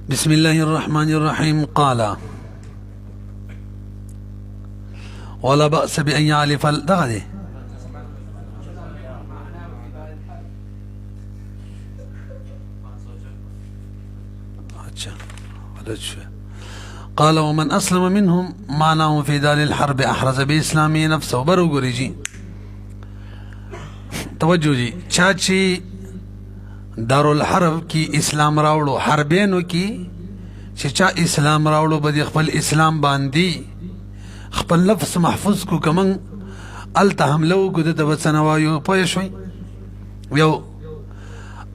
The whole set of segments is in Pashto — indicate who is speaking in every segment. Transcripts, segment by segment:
Speaker 1: بسم الله الرحمن الرحيم. قال ولا بأس بأن يعلف دغدي قال ومن أسلم منهم معناه في دار الحرب أحرز بإسلامه نفسه. برو جی توجہ جی، چاچی دارالحرب کی اسلام راوڑو، حربینو کی چا اسلام راوڑو بدی خپل اسلام باندی خپل نفس محفوظ کو کمن التا حملو کو د بسنوایو پویشوی یو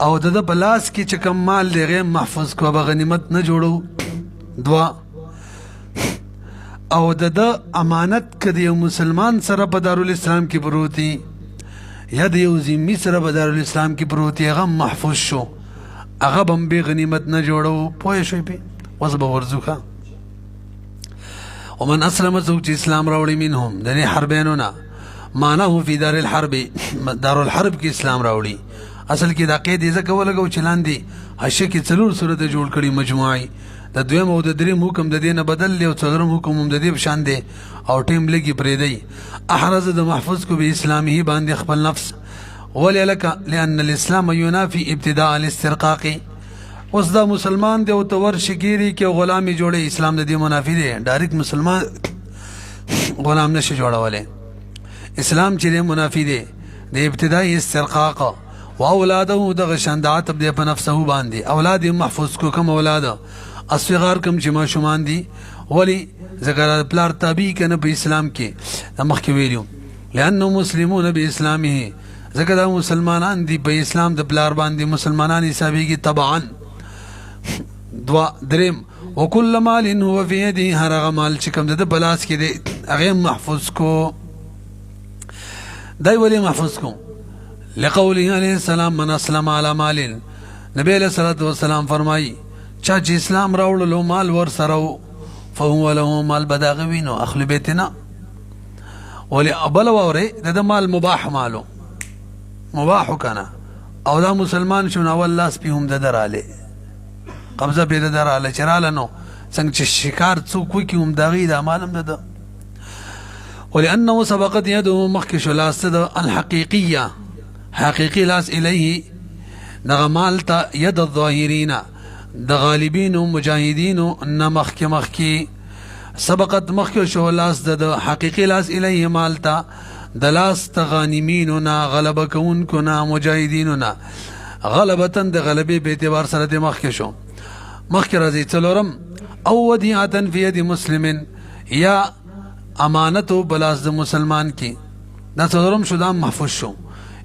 Speaker 1: او د بلاس کی چکم مال دی غیر محفوظ کو بغنیمت نه جوړو. دوا او د امانت کدی مسلمان سره په دارالاسلام کې پروتي یا د یو ذمي سره په دارالاسلام کې پروتي هغه محفوظ شو، هغه بم به غنیمت نه جوړو. پوه شوي پی وزبه ورزوکا. ومن اسلم سوک چې اسلام راوړي منهم د حربینونا معناه فی دار الحرب، دارالحرب کې اسلام راوړي. اصل کې دا قید یې ځکه ولګو چې لاندې حشه کې څلور صورت جوړ کړي مجموعي، د دویم او د دریم حکم د دې نه بدل دی او څلورم حکم هم د دې په شان دی او ټیم لګي پرېږدی. احرز د محفوظ کو به اسلامه باندې خپل نفس. ولی لکه لأن الاسلام ينافي ابتداء الاسترقاق. اوس دا مسلمان دی او تور شګيري کې غلامي جوړي، اسلام د دې منافي دی. ډایرکټ مسلمان غلام نشي جوړولای. اسلام چې منافي دی د ابتداء استرقاق. و اولاده د غشندات په نفسه باندې اولاد محفوظ کو کوم اولاد اصغار کم چې ماشومان دي. ولی ذکر پلار تابع کنه په اسلام کې مخکې ویلو لانه مسلمون باسلامه، ذکر دا مسلمانان دي په اسلام د پلار باندې مسلمانان حسابيږي طبعا. دوا دریم وکل مال هو في يده، هر هغه مال چې کوم د بلاس کې دی هغه محفوظ کو. دای ولی محفوظ کو لقوله علیه السلام من اسلم على مال. نبی علیہ الصلوۃ والسلام فرمایي چا چې اسلام راوړلو مال ور سره فهو له مال بداغوینو اخل بیتنا. ولی ابل ووري د مال مباح مالو مباح کنه او دا مسلمان شون اول لاس په هم د دراله قبضه به د دراله چراله نو څنګه چې شکار څوک کی هم دغې د مالم ده. ولانه سبقت يده مخکش لاس د الحقيقيه، حقيقي لاس الیه دغه مال ته ید الظاهرین د غالبین و مجاهدین نه مخکی سبقت مخکی شو لاس د حقیقی لاس الیه مالتا د لاس ته غانمین نه غلبه کونکو نه مجاهدین نه غلبتن د غلبې به اعتبار سره د مخکی شو. مخکی راځي څلورم او ودیعه فی ید مسلم، یا امانت بلاس د مسلمان کی دا څلورم شو دا محفوظ شو.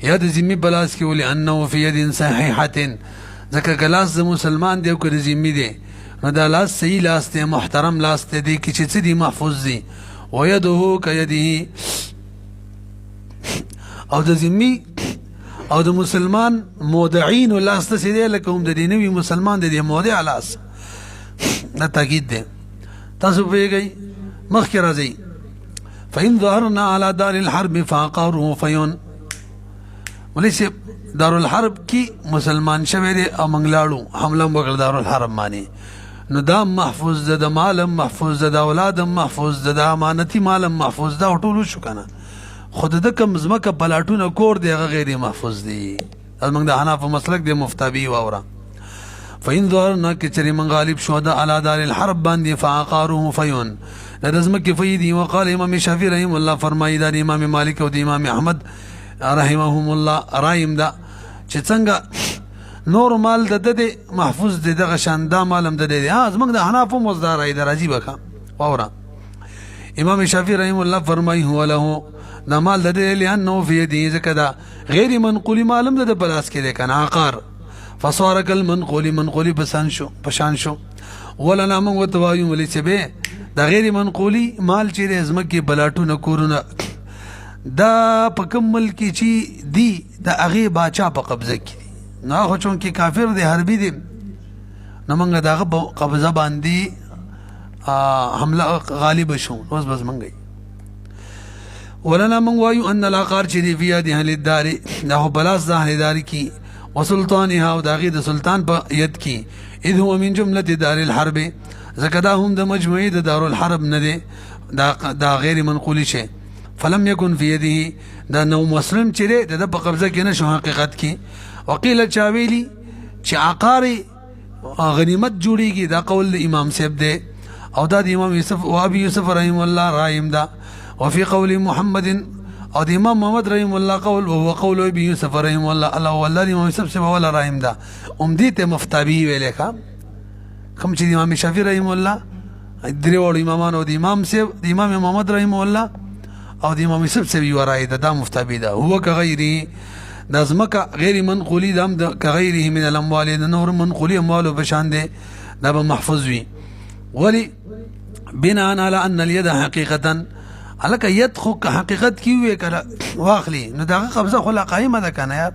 Speaker 1: یا د ذمي بلاس کی ولی انه فی ید صحیحه، ځکه ګلاس د مسلمان دی او که ذمي دی نو دا لاس صحیح لاس دی محترم لاس دی کې چې څه دی محفوظ دی. ويده كيده، او د ذمي او د مسلمان مودعين لاس ته دی لکه هم د دې نوي مسلمان دی مودع لاس. دا تاکید دی. تاسو پوهیږئ مخکې راځئ فإن ظهرنا على دار الحرب فعقروه فيون. وليس دارالحرب کی مسلمان شوی دی او منګلاړو حمله وکړه دارالحرب مانی نو دا محفوظ ده، د مالم محفوظ ده، د اولادم محفوظ ده، د امانتي مالم محفوظ ده او ټول شو کنه. خود د کم زمکه پلاټونه کور دی هغه غیر محفوظ دی. موږ د حناف مسلک دی مفتابی واورا. فإن ظهرنا کچری من غالب شو ده على دار الحرب باندې فعقروه فيون د زمکه فیدی. وقال امام شافعی رحم الله فرمایي دا امام مالک او د امام احمد رحمهم الله رایم دا چې څنګه نور مال د دې محفوظ دي دغه شان دا مالم د دې زمونږ د حنافو مزدار ای درجی بکا واورا. امام شافعی رحم الله فرمایي هو له دا مال د دې لانه فی یده، ځکه دا غیر منقولی مالم د بلاس کې دی کنه عقار فصار كالمنقول منقولی پشان شو. ولنا من وتوایو ولې چې به دا غیر منقولی مال چې زمکه بلاټونه کورونه دا په کوم ملک چې دی د هغې باچا په قبضه کې دی نو خو چونکې کافر دی حربي دی نو موږ د هغه په قبضه باندې حمله غالب شو. اوس بس موږ ولنا من وایو ان العقار چې دی فی ید اهل الدار دا خو بلاس د اهل دار کې وسلطانها او داغي د سلطان په ید کی اذ هو من جمله دار الحرب زکدا هم د مجموعه د دار الحرب نه دی دا غیر منقولی شي فلم يكن في يده دا نو مسلم چره د په قبضه کې نشو حقیقت کې وقيل چاویلی چې عقار غنیمت جوړیږي دا قول امام صاحب دی او دا د امام یوسف او ابي یوسف رحم الله رایم دا وفي قول محمد او د امام محمد رحم الله قول وهو قول ابي يوسف رحم الله الله والله امام يوسف سے ولا رایم دا امدیته مفتابی ویلې کا کوم چې امام شافعي رحم الله درې وړ امامانو د امام صاحب د امام محمد رحم الله او د امام یوسف سے یو راي دا مفتابی دا هو كغيره دا زمکه غیر منقولی دام د كغيره من الاموال نور منقولی اموال بشان دي دا محفوظ وي ولی بناء على ان اليد حقيقه الک ید خو حقیقت کی وی کړه واخلی نو دا قبضه خلا قائمه ده کنه یار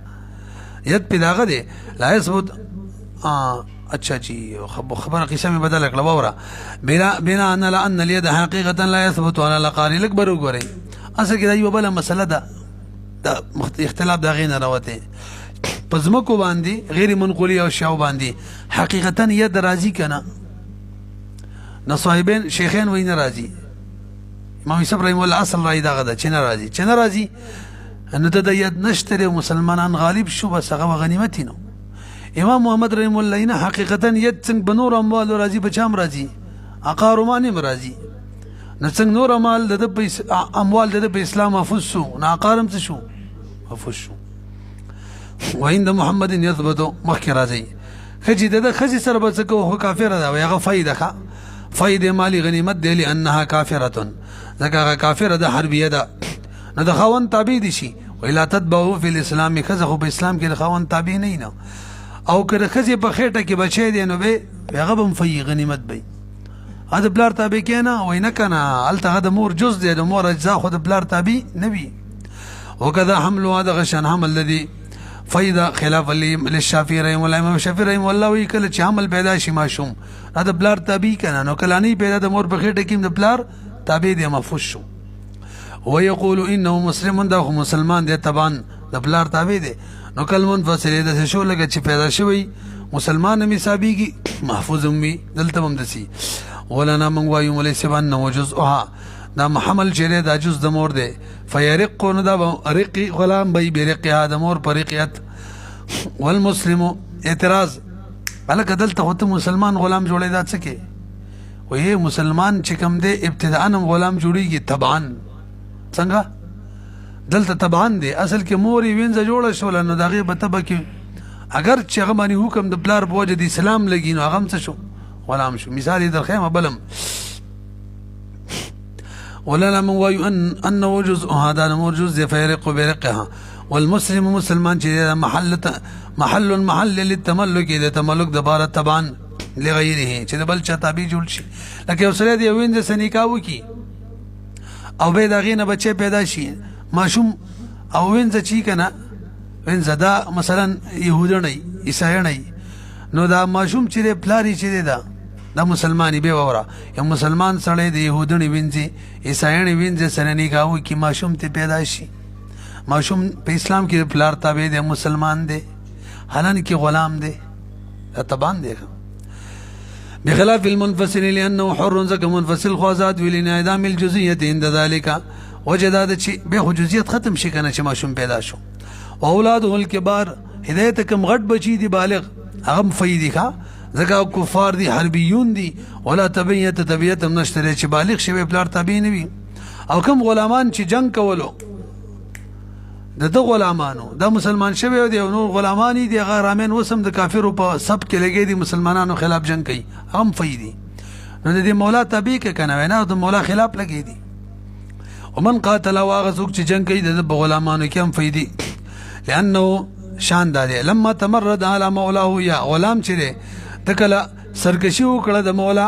Speaker 1: ید په داغه دی لا يثبت اچھا جی خبر قصه میں بدل کړه وره بناء على ان اليد حقيقه لا يثبت على الاقاري الاكبر وګورئ اصل کې دا یو بل مسله ده دا اختلاف دا غینه راوته پزمکو باندې غیر منقولی او شاو باندې حقیقتا ید راضی کنه نو صاحبین شیخین وین راضی امام یوسف رحم الله اصل راي دا غدا چې ناراضي ان د ید نشتره مسلمانان غالب شو بس هغه غنیمت نو امام محمد رحم الله نه حقیقتا ید څنګه بنور اموال راضي بچام راضي عقار مانی راضي نڅنګ نور اموال د اموال د اسلام محفوظ شو ناقارم څه شو محفوظ شو وعند محمد يثبت مخکې راځي خجی د خجی سره به څه کو کافر ده هغه فائدہ فائدہ مالی غنیمت دی لانها کافره ذکر کافر ده حربیه ده نه د خوان تابع دي شي ولا تتبعوا في الاسلام خزخ په اسلام کې د خوان تابع نه او کله خزی په خېټه کې بچی دی نو به هغه بم فی غنیمت به هذا بلار تابع کینا وینه کنه الته د مور جز دی د مور اجزا خو د بلار تابع نبی وکذا حمل هذا غشن حمل الذي فاذا خلاف للشافعي رحمه الله امام شافعي رحمه الله وی کله چې عمل پیدا شي ماشوم دا بلار تابع کنه نو کله نه پیدا د مور په خېټه کې د بلار تابع دی محفوظ شو ويقول انه مسلم ده مسلمان دی طبعا د بلار تابع دی نو کله منفصل ده شو لګه چې پیدا شوی مسلمان می سابقي محفوظ امي دلته هم دسي ولنا من وایو ملي سبن وجزءها دا محمل چره دا جز د مور دی فيرق نو دا رقي غلام بي برقها د مور پرقيت والمسلم اعتراض الک دلته هوته مسلمان غلام جوړی دا څه کې وې مسلمان چې کوم دی ابتداء غلام جوړیږي طبعا څنګه دلته طبعا دی اصل کې موري وینځه جوړه شول نو دغه به تبکه اگر چې هغه باندې حکم د بلار بوجه د اسلام لګي نو هغه څه شو غلام شو مثال در خیمه بلم ولا من وایو ان وجز هذا موجز فيرق برقها والمسلم مسلمان چې محل للتملك اذا تملك دبار طبعا لغیره چې بل چا تابع جوړ شي لکه اوسره دی وینځ سنیکاو کی او به دغه نه بچي پیدا شي ماشوم او وینځ چی کنه وینځ دا مثلا يهودنی عیسایانی نو دا ماشوم چې پلاری چې دا مسلمانی به وره یا مسلمان سره د يهودنی وینځي عیسایانی وینځ سره نکاو کی ماشوم ته پیدا شي ماشوم په اسلام کې پلار تابع دی مسلمان دی حالان کې غلام دی تبان دی بخلاف المنفصل لانه حر زك منفصل خوازات ولانعدام الجزئيه عند ذلك وجداد شيء به جزئیت ختم شي کنه چې ماشوم پیدا شو اولاده الكبار هدایت کم غټ بچی دی بالغ اغم فیدی ښا زکه کفار دی حربیون دی ولا تبیت نشتره چې بالغ شوی پلار تابع نه وي او کم غلامان چې جنگ کولو د غلامانو دا مسلمان شوی دی او نور غلامانی دی غرامین وسم د کافرو په سب کې لګی دي مسلمانانو خلاف جنگ کوي هم فیدی نو د مولا تابع کې کنه نه د مولا خلاف لګی دي ومن قاتل واغزوک چې جنگ کوي د غلامانو کې هم فیدی لانه شان داده لما تمرد على مولاه یا غلام چره تکله سرکشي وکړه د مولا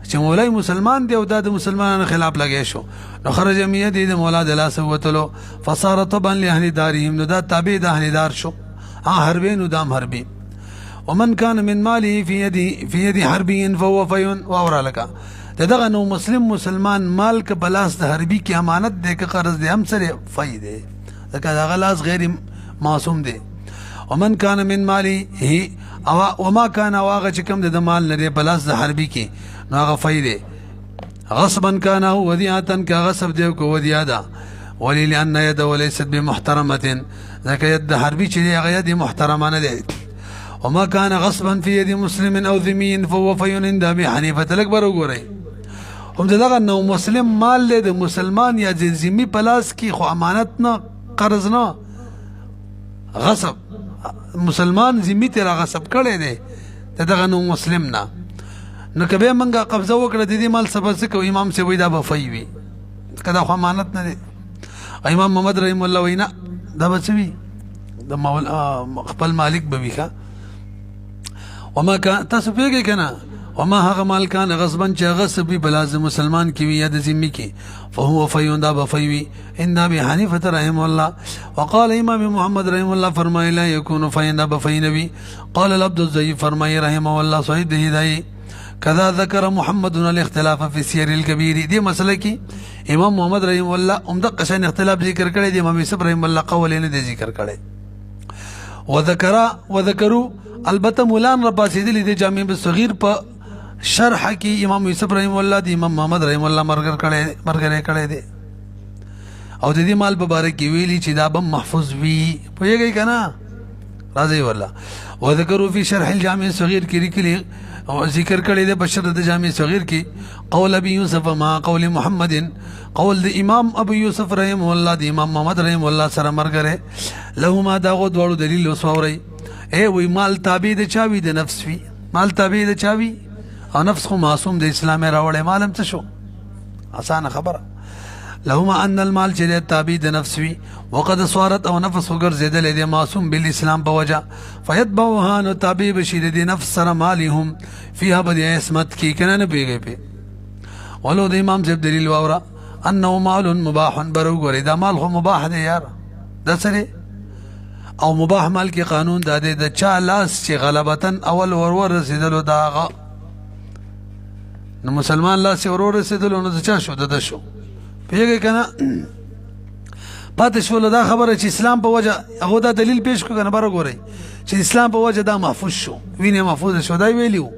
Speaker 1: چې مولای مسلمان دی او د مسلمانانو خلاف لګی شو نو خرج میت د مولا د لاس وتلو فصار طبعا لاهل دارهم نو دا تابع د اهل دار شو حربین و دام حربی ومن كان من ماله في يد حربي فهو فيون واورا لك دغه نو مسلمان مال ک بلاس د حربي کی امانت دے ک قرض دے هم سره فائدې دغه لاس غیر معصوم دی ومن کان من مالی وما کان واغه چې کوم د مال لري بلاس د حربي کې نو هغه فایده غصبا کان او ودیعه کا غصب دی کو ودیعه ده ولی لان يد وليست بمحترمه ذکر يد حربي چې هغه يد محترمانه ده وما كان غصبا في يد مسلم او ذمي فهو فين عند ابي حنيفه الاكبر وګورئ هم دغه نو مسلم مال له د مسلمان یا ذمي پلاس کی خو امانت نه قرض نه غصب مسلمان ذمي ته غصب کړي دي دغه نو مسلم نه نو کبه منګه قبضه وکړه د دې مال سبب څه امام سی وای دا بفوي وي کدا خو امانت نه دي امام محمد رحم الله وینا دا بچوي د مولا خپل مالک بويخه وما كان تسبيق كنا وما هغه مال كان غصبا چې غصب بلازم مسلمان کی وی یا د ذمي کی فهو فيون دا بفوي ان ابي حنيفه رحم الله وقال امام محمد رحم الله فرمای لا يكون فين بفي نبي قال العبد الزيف فرمای رحمه الله صحيح هدايه كذا ذكر محمد الاختلاف في السير الكبير دي مسله کی امام محمد رحم الله عمده قشن اختلاف ذکر کړي دي امام يوسف رحم الله قول نه ذکر کړي وذكروا البته مولانا رباسیدلی د جامع الصغیر په شرح کې امام یوسف رحم الله د امام محمد رحم الله مرګره کړي دي او د دې مال په باره کې ویلي چې دا به محفوظ وي پوهیږئ کنه راځي والله وذكروا في شرح الجامع الصغير کې لیکلي او ذکر کړي د بشر د جامع الصغير کې قول ابي يوسف ما قول محمد قول د امام ابو يوسف رحم الله د امام محمد رحم الله سره مرګره لهما دا غو دوړو دلیل وسوري اے وی مال تابع د چاوي د نفس وی مال تابع د چاوي او نفس خو معصوم د اسلام راوړې مالم څه شو اسانه خبره لهما ان المال چې تابع د نفس وی وقد صارت او نفس وګرځیدل د معصوم بالاسلام په وجه فيتبعها نو تابع بشي د نفس سره مالهم فيها بدی اسمت کی کنه نه پیږي په ولو د امام زب دلیل واورا انه مال مباح برو دا مال خو مباح دی یار د سره او مباح مال کې قانون دا دی د چا لاس چې غلبتن اول ورور رسیدلو داغه نو مسلمان لاس ورور رسیدلو نو چا شو د شو پیږي کنه پاتې شو دا خبره چې اسلام په وجه هغه دا دلیل پیش کو کنه بار غوري چې اسلام په وجه دا محفوظ شو وینه محفوظ شو دا ویلیو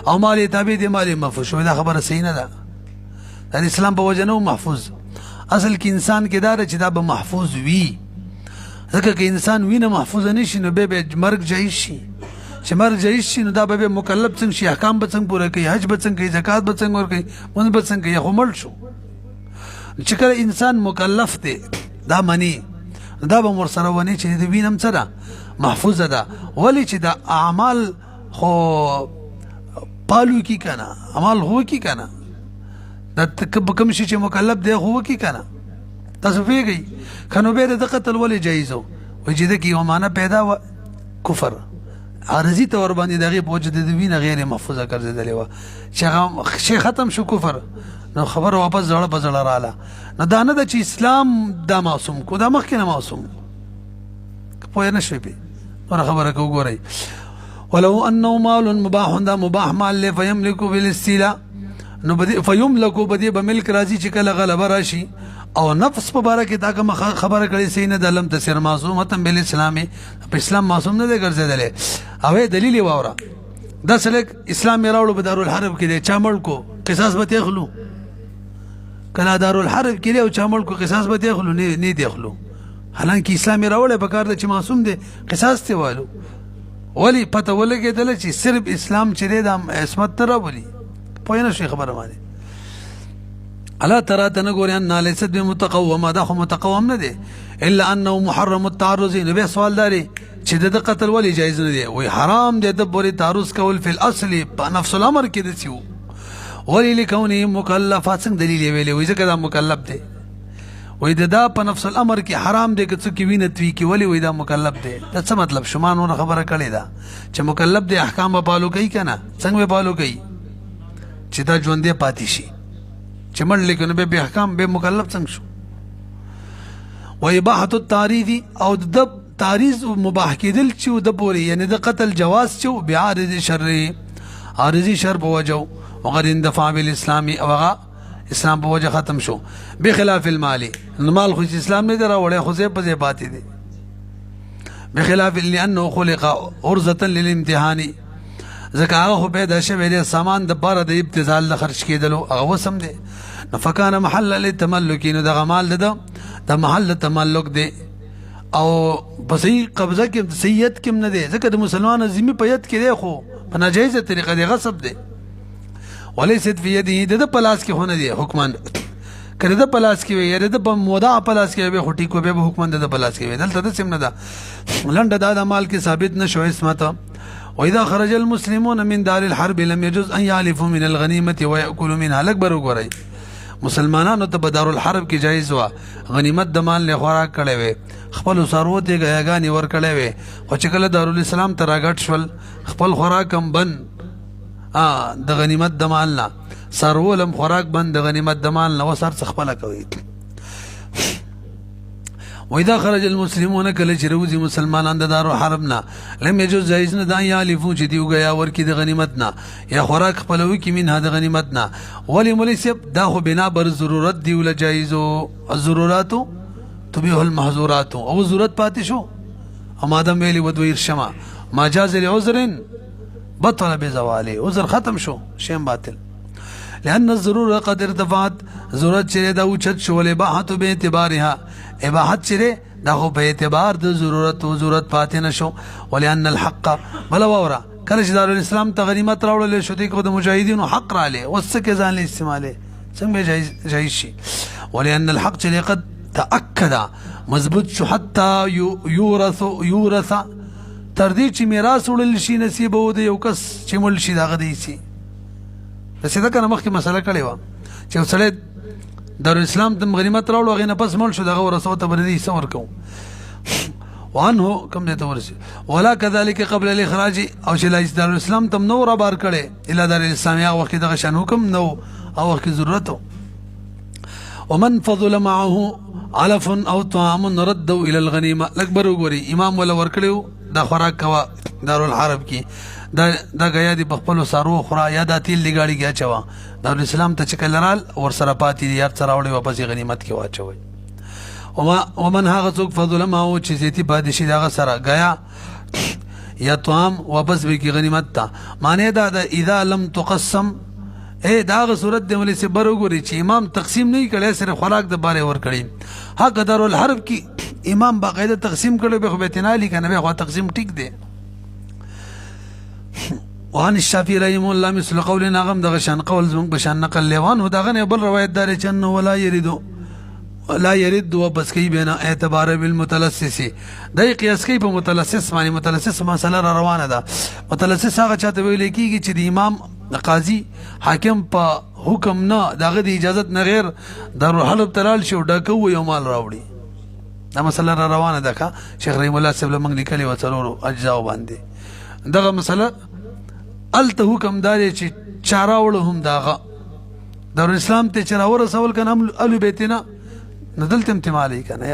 Speaker 1: او مال تابع دی مال محفوظ شو دا خبره صحیح نه ده دا اسلام په وجه نو محفوظ اصل کې انسان کې دا چې دا به محفوظ وي ځکه کې انسان وینه محفوظ نشي نو به مرګ جایز شي چې مرګ جایز شي نو دا به مکلف څنګه شي احکام به څنګه پوره کوي حج به څنګه کوي زکات به څنګه ورکوي مونږ به څنګه یې همل شو چې کله انسان مکلف دی دا معنی دا به مر سره ونی چې د وینم سره محفوظ ده ولی چې دا اعمال خو پالو کی کنه عمل هو کی کنه دا کوم شي چې مکلف دی هو کی کنه تاسو پیږئ کنو به د قتل ولې جایز و چې د کی ومانه پیدا و کفر عارضی تور باندې دغه بوجد د وینه غیر محفوظه ګرځیدلې و چې هغه شي ختم شو کفر نو خبر واپس زړه بزړه رااله نه دا نه چې اسلام دا معصوم کو دا مخکې نه معصوم پوه نه شوي په خبره کو ګورئ ولو انه مال مباح دا مباح مال له فيملك بالاستيلاء نو بدی فيملك بدی بملک راضي چې کله غلبه راشي او نفس په باره کې دا کوم خبره کړي سینه د علم تسر معصومه بل اسلامي په اسلام معصوم نه دی ګرځیدل او دلیل واوره دا سلک اسلام راوړو په دارالحرب کې چا مړ کو قصاص به تخلو کله دارالحرب کې او چا مړ کو قصاص به تخلو نه تخلو حالانکه اسلام راوړل په کار د چې معصوم دی قصاص ته والو ولی پته ولګېدل چې صرف اسلام چې د عصمت تر ولي پوه نه شي خبره باندې الا ترى تنغوريان نالست بمتقوم دا خو متقوم نه دي الا انه محرم التعرض نبي سوال داري چې د قتل ولي جایز نه دي وي حرام دي د بوري تعرض کول فی الاصل په نفس الامر کې دسیو ولي لكونه مکلف څنګه دلیل ویلي وي ځکه دا مکلف دي وي دا په نفس الامر کې حرام دي که څه کې وینت وی کې ولي وي دا مکلف دي دا څه مطلب شمانونه خبره کړي دا چې مکلف دي احکام په پالو کوي کنه څنګه په پالو کوي چې دا ژوند دي پاتې شي چې مړ لیکنه به احکام به مکلف څنګه شو و اباحه التعریض او د تعریض مباح کېدل چې د پوري یعنی د قتل جواز چې بعارض شر عارضی شر په وجو وغیر اندفاع بالاسلامي او اسلام په وجه ختم شو بخلاف المال المال خو اسلام نه دراوړې خو زه په ځای پاتې دي بخلاف لانه خلق عرضه للامتحان ځکه هغه خو پیدا شوی دی سامان د پاره د ابتذال د خرج کېدلو هغه وسم دی نو فکان محل للتملک نو دغه مال د محل تملک دی او په صحیح قبضه کې سید کې نه دی ځکه د مسلمان ذمہ په ید کې دی خو په ناجایزه طریقه دی غصب دی وليست في يده د پلاس کې هونه دی حکمان کړه د پلاس کې وي د په مودا پلاس کې به خټي کو به حکمان د پلاس کې وي دلته د سم نه ده لنډه د مال کې ثابت نشو اسمت واذا خرج المسلمون من دار الحرب لم يجوز ان يالفوا من الغنيمه وياكلوا منها الاكبر وګورئ مسلمانانو ته په دار الحرب کې جایز وا غنیمت د مال له خوراک کړي وي خپل ثروت یې غیاګانی ور کړي وي او چې کله دارالاسلام ته راغټ شول خپل خوراک هم بن د غنیمت د مال نه سرولم خوراک بند د غنیمت د مال نه وسر څخ خپل کوي واذا خرج المسلمون کله چې روزي مسلمانان د دار الحرب نه لم يجوز جایز نه دا یالفو چې دیو غیا ور کې د غنیمت نه یا خوراک خپلوي کې من د غنیمت نه ولی مليسب دا خو بنا بر ضرورت دی ول جایزو الضرورات تبيح المحظورات او ضرورت پاتې شو اما دم ویلی ودویر شمع ما جاز لعذر بطل بزواله عذر ختم شو شیم باطل لأن الضرورة قد ارتفعت ضرورت چره دا اوچت شو الاباحت به اعتبارها اباحت چره دا خو په اعتبار د ضرورت او ضرورت پاتې نشو ولأن الحق بل وورا کله چې دارالاسلام ته غنیمت راوړل شو دي کو د مجاهدینو حق را لې وسکه ځان له استعماله څنګه جایز شي ولأن الحق چره قد تأكد مضبوط شو حتى يورث تر دې چې میراث وړل شي نصیب و د یو کس چې مل شي دغه دی شي د څه دا کنه مخکې مسله کړې و چې وسړی دارالاسلام د غنیمت راوړو غینه پس مل شو دغه ورسو ته بردي څور کو وانه کم دې ته ورسي ولا كذلك قبل الاخراج او چې لا دارالاسلام تم نو را بار کړي اله دارالاسلام یا وخت دغه شان حکم نو او وخت ضرورت ومن فضل معه علف او طعام ردوا الى الغنيمه الاكبر وګوري امام ولا ورکړو دا خوراک کوا دارالحرب کې دا غیا دی بخپلو سارو خورا یا د تیل لګاړي کې اچوا دارالاسلام ته چکل رال ور سره پاتې دی یار سره وړي واپس غنیمت کې واچوي ومن هغه څوک فضل ما او چې زیتی پادشي دا سره غیا یا طعام واپس به کې غنیمت ته معنی دا اذا لم تقسم اے دا صورت دی ولې سبر وګوري چې امام تقسیم نه کړي صرف خوراک د باره ور کړي حق دارالحرب کې امام باقاعده تقسیم کړي به خو به تنالي کنه به خو تقسیم ټیک دی وعن الشافعي رحمه الله مثل قولنا غم دغه شان قول زمون بشان نقل لیوان هو دغه نه بل روایت دار چن ولا يرد وبس کی بنا اعتبار بالمتلسس دای قیاس کی په متلسس معنی متلسس مسله روانه ده متلسس هغه چاته ویل کیږي چې د امام قاضي حاکم په حکم نه دغه د اجازت نه غیر دارالحرب تلال شو ډکو یو مال راوړي دا مسله روانه ده شیخ رحم الله صاحب لمنګ لیکلي و څلورو اجزاء باندې دغه مسله الته حکم داري چې چاراول هم داغه دارالاسلام ته چراور رسول کنه الو بیتنا ندلتم تمالي کنه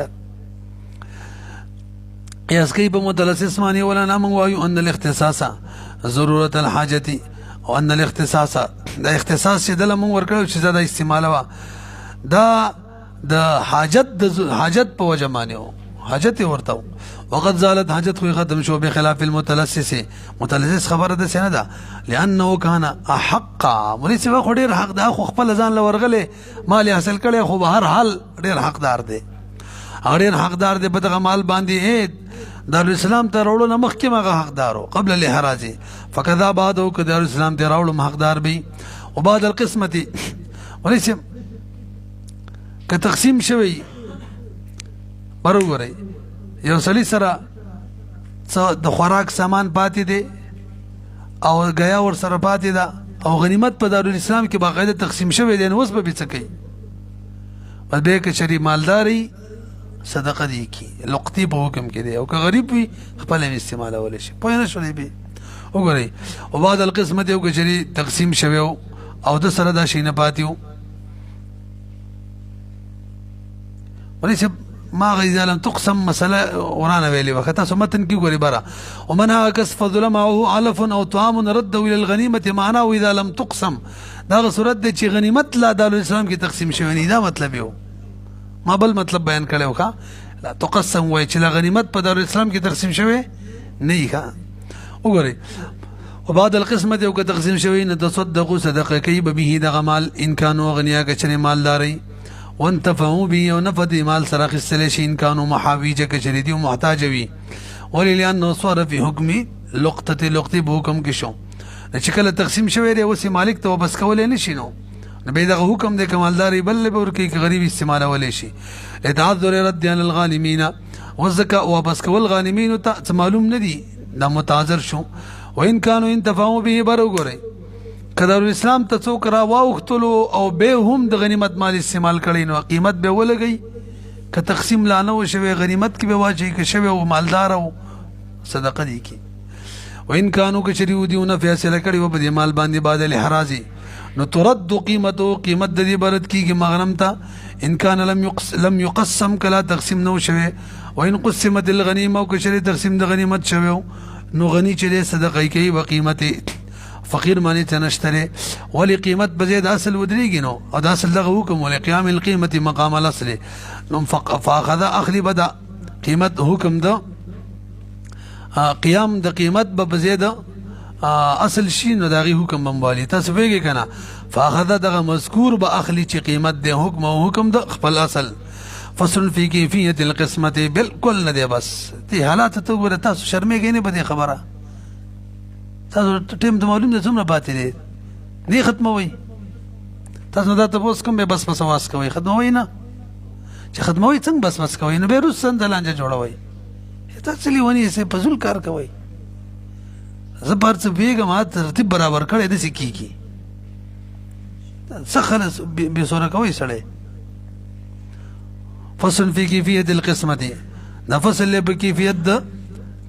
Speaker 1: یا اسکی په متلسس معنی ولا نام وایو ان الاختصاص ضرورت الحاجه وان الاختصاص دا اختصاص چې دله مون ورکړو چې زیاده استعمال وا دا د حاجت په وجه معنی حاجت ورته وقد زالت حاجت خو ختم شو بخلاف المتلسس متلسس خبره ده سنه ده لانه كان احق مناسب خو ډیر حق ده خو خپل ځان لورغله مال حاصل کړي خو به هر حال ډیر حقدار دی ډیر حقدار دی په دغه مال باندې دارالاسلام ته راوړو نه مخکې مغه حقدارو قبل الاحراز فكذا بعده دارالاسلام ته راوړو حقدار به وبعد القسمه مناسب که تقسیم شوی برابر یو سړي سره د خوراک سامان پاتې دی او غیا ور سره پاتې ده او غنیمت په دارالاسلام کې باقاعده تقسیم شوی دی نو اوس به څه کوي بل به کې شری مالداري صدقه دی کی لقطی په حکم کې دی او که غریب وي خپل استعمال ول شي په نه شولې به وګورئ او بعد القسمت یو کې شری تقسیم شوی او د سره دا شي نه پاتیو ولې ما غير لم تقسم مسألة ورانا ویلی وقتا سمتن کی گوری برا ومنها کس فضل معه علف او طعام رده الى الغنیمة معناه اذا لم تقسم دا صورت دی چې غنیمت لا دارالاسلام کی تقسیم شوی نه دا مطلب یو ما بل مطلب بیان کړو ښا لا تقسم وای چې غنیمت په دارالاسلام کې تقسیم شوی نه ښه وګورئ وبعد القسمت او که تقسیم شوی نه تصدقوا صدقه کوي به دغه مال ان كانوا اغنیا که چېرې مالداري وانتفعوا به او نفع د مال سره اخیستلی شي ان كانوا محاویجه که چېرې دي محتاج وي ولې لأنه صار في حکم لقطه په حکم کې شو چې کله تقسیم شوی دی اوس مالک ته واپس کولی نه شي نو به دغه حکم دی که مالداري بل به ورکوي که غریب استعمالولی شي لتعذر رد عن الغانمین والزکا واپس کول غانمینو ته معلوم نه دي دا متعذر شو وان كانوا انتفعوا به بر وګورئ که دارالاسلام ته څوک را واوښتلو او به هم د غنیمت مال استعمال کړی نو قیمت به ولګئ که تقسیم لا نه و شوی غنیمت کې به واچوي که شوی و مالدار او صدقه دی کی وان كانوا که چېرې ودیونه فیصله کړې و په دې مال باندې بعد الحرازي نو ترد قیمته قیمت د دې برد کېږي مغنم ته ان كان لم يقسم کلا تقسیم نو شوی وان قسمت الغنیمه او که چېرې تقسیم د غنیمت شوی نو غنی چې صدقه کوي و قیمت فقیر معنی ته نشته ولی قیمت بزید اصل ودریږي نو او د اصل دغه حکم ولې قیام القیمت مقام الاصل نو فاخذ اخلی بدا قیمت حکم ده قیام د قیمت به بزید اصل شي نو دغه حکم بموالی تاسو ویږي کنه فاخذ دغه مذکور به اخلی چې قیمت ده حکم او حکم د خپل اصل فصل فی کیفیت القسمت بالکل نه دی بس تی حالات ته ګوره تاسو شرمېږئ نه په دې خبره تاسو ټیم ته معلوم دی څومره پاتې دی نه ختموئ تاسو دا تپوس کوم به بس بس واس کوئ ختموئ نه چې ختموئ څنګه بس بس کوئ نو بیا وروسته لانجه جوړوئ تاسو لیونی سه فضول کار کوئ زه بار څه بیګم ترتیب برابر کړی داسې کېږي څه خلص بېسوره کوئ سړی فصل فی کیفیت القسمت دا فصل په کیفیت د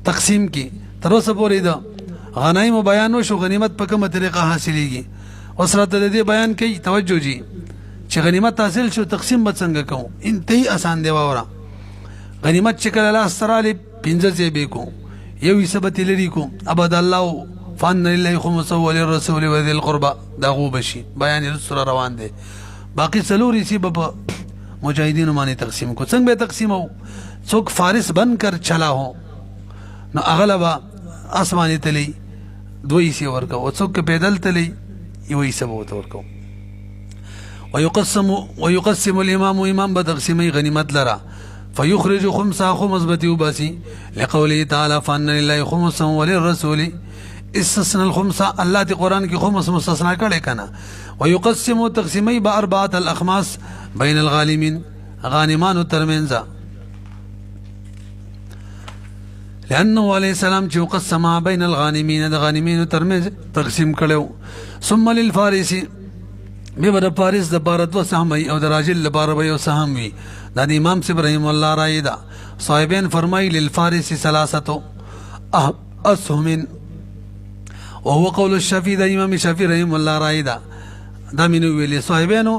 Speaker 1: تقسیم کې تر اوسه پورې ده غنایم بیان وشو غنیمت په کومه طریقه حاصلېږي اوس راته د دې بیان کوي توجه جي چې غنیمت حاصل شو تقسیم به څنګه کوو انتهایی آسان دی واوره غنیمت چې کله لاس ته رالې پنځه ځای به کوو یو حصه به ترې لرې کوو ابد الله فان لله خمسه وللرسول وذي القربى دا غو بشي بیان یې سره روان دی باقي څلور حصې به په مجاهدینو باندې تقسیم کو څنګه به تقسیمو څوک فارس بن کر چلا هو نو اغلبا آسمانی تلی دوی حصے ورکو او څوک پیدل تلی یو حصہ به ورکو ويقسم الامام امام بتقسيم غنیمت لرا فيخرج خمسا خمس بتيوباسي لقوله تعالى فان لله خمسا وللرسول استثنى الخمسه الله دي قران کی خمس مستثنا کړي کنه ويقسم تقسيمي باربعه الاخماس بين الغالمين غانمان ترمنځ لانه عليه السلام چې قسم بين الغانمين د غانمين ترمنځ تقسیم کړو ثم للفارسي به فارس د بارت و سهمي او د راجل لپاره به یو سهم وي دا د امام ابراهيم الله رايدا صاحبين فرمای للفارس ثلاثه اسهم وهو قول الشافعي د امام شافعي رحم الله رايدا دا مينو ویلي صاحبانو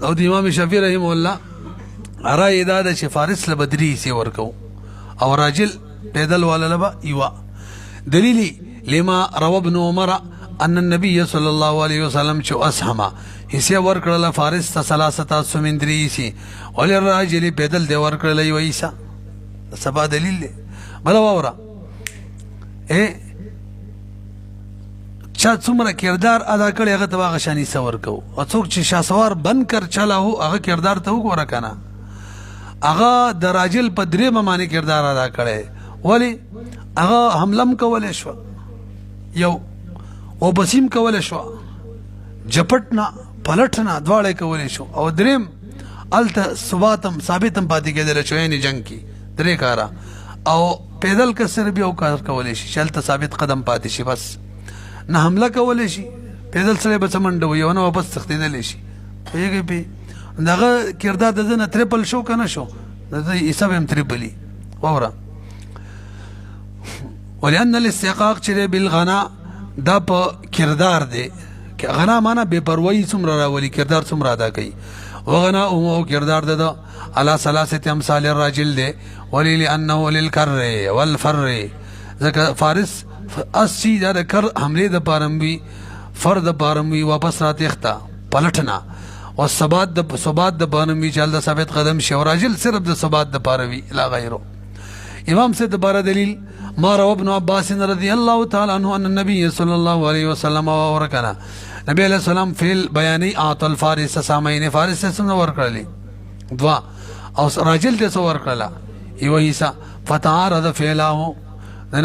Speaker 1: او د امام شافعي رحم الله رايدا د فارس لبدري سي ورکو او راجل پیدل والا لبا یوا دلیلی لما روى ابن عمر ان النبي صلى الله عليه وسلم شو اسهما حصہ ورکړه فارس ته ثلاثه سمندري سي وللراجل پیدل دی ورکړه یو عیسی سبا دلیل دی بل واورا چا څومره کردار ادا کړی هغه ته هغه شانی سور کو او څوک چې شاسوار بن کر چلا هو هغه کردار ته وګوره کنه هغه د راجل په درې معنی کردار ادا کړی ولی هغه حملم کولې شو یو او بسیم کولې شو جپټنا پلټنا دواړه کولې شو او دریم الته ثباتم ثابتم پاتې کېدل شو یعنی جنگ کی درې کارا او پیدل کسر بیا کار کولې شي شلته ثابت قدم پاتې شي بس نه حمله کولې شي پیدل سره به سمند وي او نه واپس تختیدل شي پیږي په دغه کردار د نه تریپل شو کنه شو د حساب هم تریپلی وره ولأن الاستحقاق چې بالغنا دا په کردار دی غنا معنا بے پروايي څومره راولي کردار څومره ادا کوي وغنا او کردار ده على ثلاثه امثال الرجل ده ولي لانه للكر والفر ذکر فارس اسی دا کر حمله د پارموي فرد پارموي واپس راتختا پلټنا او ثبات د پاره وی چې د ثابت قدم شي او راجل صرف د ثبات د پاره وی لا غیره. امام سے دوبارہ دلیل ما روى ابن عباس رضی اللہ تعالی عنہ ان النبي صلی اللہ علیہ وسلم ورکنا نبی علیہ السلام فعل بیانی اعطى الفارس سامعین فارس سم ورکړلی دوا او راجل ته ورکړلا یو عیسی فتعارض فعله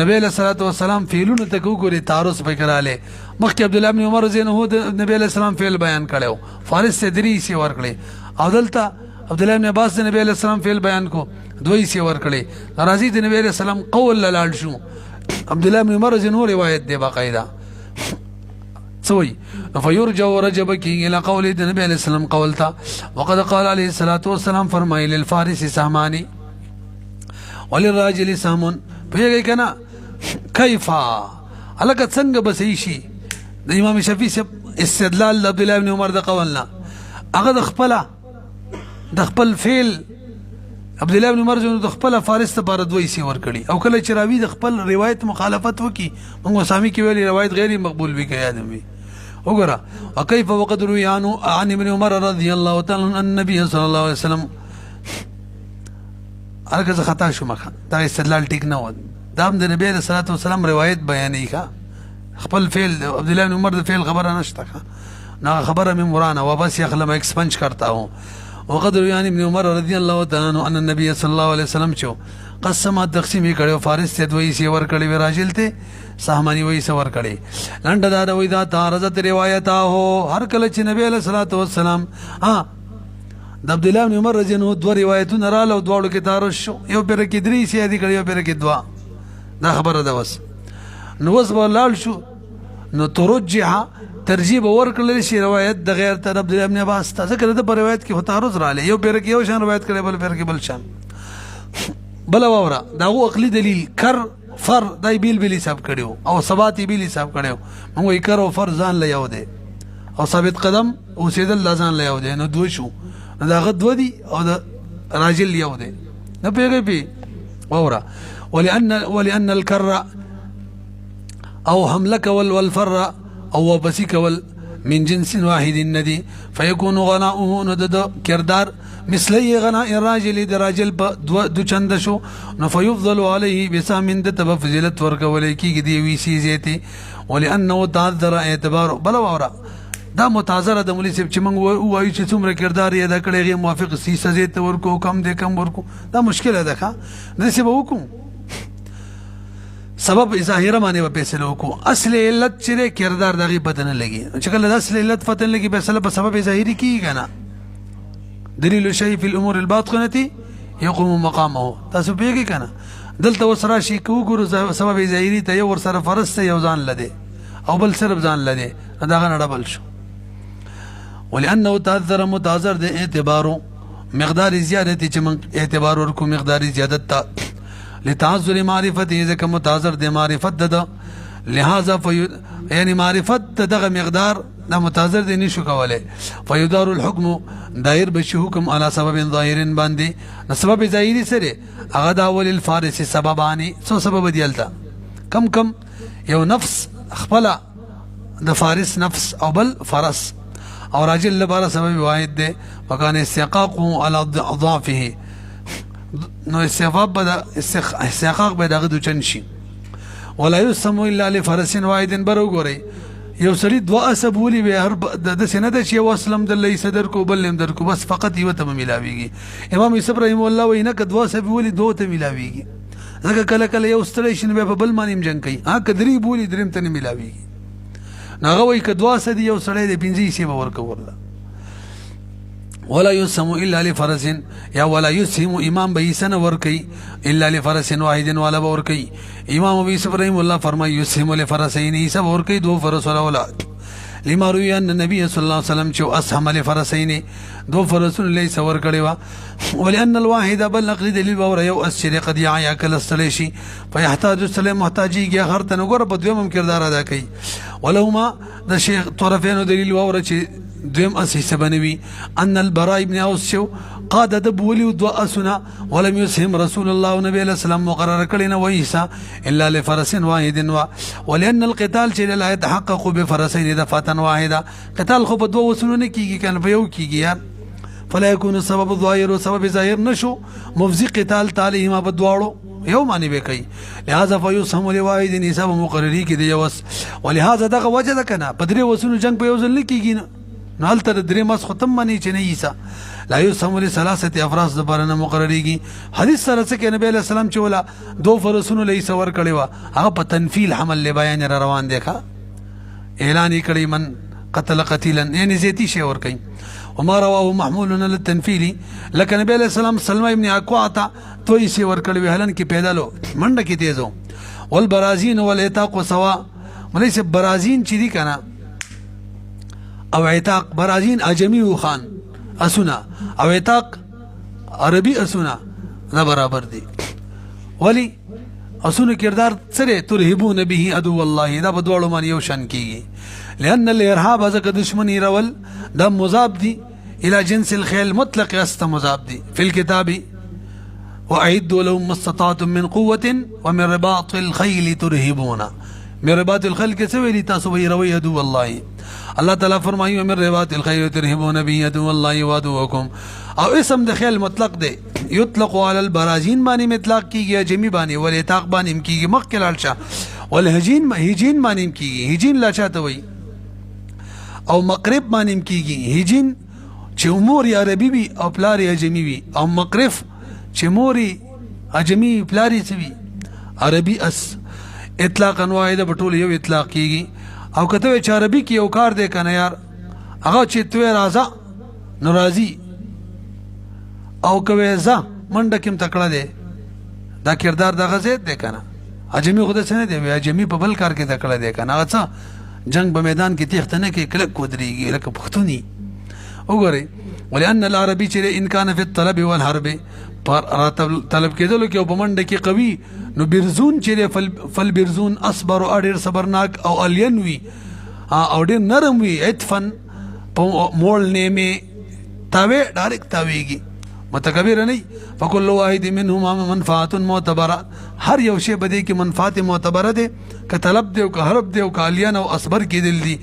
Speaker 1: نبی علیہ الصلوۃ والسلام فعلونه تکو ګوري تعارض پکراله مخکې عبد الله ابن عمر رضی الله عنه نبی علیہ السلام فعل بیان کړو فارس سے دری سی ورکړي او دلته عبد الله ابن عباس نبی علیہ السلام فعل بیان کو دوی سی ورکړي راضی د نبی علیہ السلام قول لاړ شو عبد الله ابن عمر رضی الله روایت دی باقاعده سوي فيرجع ورجب كي الى قول النبي عليه السلام قولتا وقد قال عليه الصلاه والسلام فرمای للفارس سهماني وللراجل سهم پیږي کنه کیفا الګ څنګه بسې شي د امام شافعي استدلال عبد الله ابن عمر د قولنا هغه د خپل فعل عبد الله ابن عمر د خپل فارس ته بار دوی سی ور کړي او کله چې راوی د خپل روایت مخالفت وکي موږ سامي کې ویلي روایت غیر مقبول وی کې یاد وي وګوره وكيف وقد روي عن ابن عمر رضي الله تعالى عن النبي صلى الله عليه وسلم هرګه خطا شو مخه دا استدلال ټیک نه و دا د نبی صلی الله علیه وسلم روایت بیانې کا خپل فعل عبد الله بن عمر د فعل خبره نشته نه خبره من مرانه وبس يخلم اكسپنج کرتا ہوں وقد روي عن ابن عمر رضي الله تعالى عنه ان النبي صلى الله عليه وسلم چو قسم تقسیم کړو فارس ته دوی سی ور کړی راجل ته سهمانی وای سور کړي لنډه دا وای دا تعارضت روایت هو هر کله چې نبی علیہ الصلوۃ والسلام د عبد الله بن عمر رضی الله عنه دوه روایتونه رااله دواړو کې تعارض شو یو پر کې درې سی ادي کړي یو پر کې دوا دا خبره ده وس نو وس ولال شو نو ترجح ترجیح ور کړل شي روایت د غیر طرف د ابن عباس ته ذکر د روایت کې تعارض رااله یو پر کې یو شان روایت کړي بل پر کې بل شان بل وورا دا عقلی دلیل کر فر دای بیل حساب کړو او ثبات بیل حساب کړو موږ یې کړو فر ځان له یو دی او ثابت قدم او سیدل ځان له یو دی نو دوی شو دا غد ودی او دا راجل یو دی نه پیږي پی وورا ولان الكر او حملك والفر او بسيك من جنس واحد الندي فيكون غناؤه ندد كردار مثلي غناء الراجل دراجل دو چند شو فيفضل عليه بسام دتب فضيلت ورك وليكي دي وي سي زيتي ولانه تعذر اعتبار بلا ورا دا متعذر د مولوی صاحب چې موږ وایو چې څومره کردار یې دا کړی موافق سی سزا ته ورکو کم دې کم ورکو دا مشکله ده ښا نه سی به وکړو سبب ظاهره باندې په فیصله وکړو اصل علت چې کردار دغه بدن لګي چې کله اصل علت فتن لګي فیصله په سبب ظاهري کیږي کنه دلیل شی فی الامور الباطنه يقوم مقامه تاسو پیږي کنه دلته وسره شي کو ګورو سبب ظاهري ته یو ور سره فرض ته یو ځان لده او بل صرف ځان لده دا غنه ډبل شو ولانه تعذر متعذر د اعتبارو مقدار زیادتی چې من اعتبار ورکو مقدار زیادت تا لتعذر معرفته ذکر متعذر د معرفت ده لہذا یعنی معرفت دغه مقدار دا متعذر دی نشو کوله فیدار الحكم دایر بشي حکم على سبب ظاهر باندې سبب ظاهری سره هغه دا ول الفارس سببانی سو سبب دیلتا کم یو نفس خپل د فارس نفس او بل فرس او راجل لپاره سبب واحد ده وکان استحقاقه على ضعفه نو استحقاق به دغه د چنشي ولا يسمو الا لفرس واحد برو ګوري یو سړي دوا اسب ولي به هر د سند چې وسلم د لې صدر کو بل در کو بس فقط یو ته ملاويږي امام یوسف رحم الله وینه ک دوا اسب ولي دوه ته ملاويږي ځکه کله کله یو ستړي شنه به بل مانیم جنگ کوي ها کدري بولی دریم ته ملاويږي ناغه وای ک دوا سدي یو سړی د 15 سی باور کوله ولا يسمو الا لفرس یا ولا يسهم امام به سن ورکی الا لفرس واحد ولا ورکی امام ابي ابراهيم الله فرمای يسهم لفرسين سب ورکی دو فرس ولا اولاد لما روي ان النبي صلى الله عليه وسلم جو اسهم لفرسين دو فرس ليس ور کړي وا ولان الواحد بل نقد دلیل باور یو اسشر قد يعيا کل استلیشي فيحتاج السلام محتاجي هر تن ګور په دویم کردار ادا کوي ولهما د شیخ طرفین دلیل باور چې دویم اسی سبنوي ان البراء ابن اوس شو قاد دب ولي دو اسنا ولم يسهم رسول الله نبي عليه السلام مقرر کړي نه وایسا الا لفرس واحد ولان القتال چې لا يتحقق بفرسين دفعه واحده قتال خو په دوه وسونو نه کیږي کنه په یو کیږي یار فلا يكون السبب الظاهر وسبب ظاهر نشو مفزي قتال تعالی ما بدواړو یو معنی به کوي لہذا فیسهم لواحد نسب مقرری کې دی وس ولهذا دغه وجه ده کنه په درې وسونو جنگ په یو ځل نه کیږي نه هل تر درې مس ختم معنی چې نه عیسی لا يسهم لثلاثه افراس د بارنه مقرریږي حدیث سره څه کې نبی علیہ السلام چې ولا دو فرسونو لې سور کړي وا هغه په تنفیل حمل له بیان روان دی ښا اعلان کړي من قتل قتیلا یعنی زیتی شی ور کوي وما رواه محمول للتنفيل لكن نبي عليه السلام سلمى ابن اكواتا توي سي ور کړي هلن کې پیدا لو منډه کې تیزو والبرازين والعتاق سواء مليس برازين چې دي کنه او عتاق برازين اجمي خان اسنا او عتاق عربي اسنا لا برابر دي ولي اسونه کردار سره ترهبون به عدو الله دا بدوړو باندې یو شان کیږي لأن الارهاب هذا دشمني رول دا مضاف دي الى جنس الخيل مطلق است مضاف دي في الكتاب واعدوا لهم ما استطعتم من قوه ومن رباط الخيل ترهبون من رباط الخيل كسوي لي تاسو روي عدو الله الله تعالى فرمایي ومن رباط الخيل ترهبون به عدو الله وعدوكم او اسم د خیل مطلق دی یطلق على البرازین باندې مطلق کیږي جمی باندې ولعتاق باندې کیږي مخکل الشا والهجین هجین باندې کیږي هجین لا چاته وي او مقرب باندې کیږي هجین چې امور عربي وي او پلاری اجمی وي او مقرف چې موري اجمی پلاری سوي عربي اس اطلاق واحده بټول یو اطلاق کیږي او کته چې عربي کې یو کار دی کنه یار هغه چې توې راځه ناراضي او کوي ځه منډه کوم تکړه دی دا کردار دغه زید دی کنه اجمی خود څه نه دی اجمی په بل کار کې تکړه دی کنه هغه څه جنگ په میدان کې تیخت نه کې کلک ودرېږي لکه پښتوني وګورئ ولأن العربي چې ان كان في الطلب والحرب طلب کېدلو کې او په منډه کې قوي نو برزون چې فل برزون اصبر او ډېر صبرناک او الین وي او ډېر نرم وي عطفن په مول نیمه تاوي ډایرکټ تاويږي متکبر نه فكل واحد منهما منفعه معتبره هر یو شی بده کې منفعت معتبره ده ک طلب دی او ک حرب دی او ک الین او اصبر کې دل دي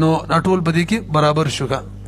Speaker 1: نو ټول بده کې برابر شوګه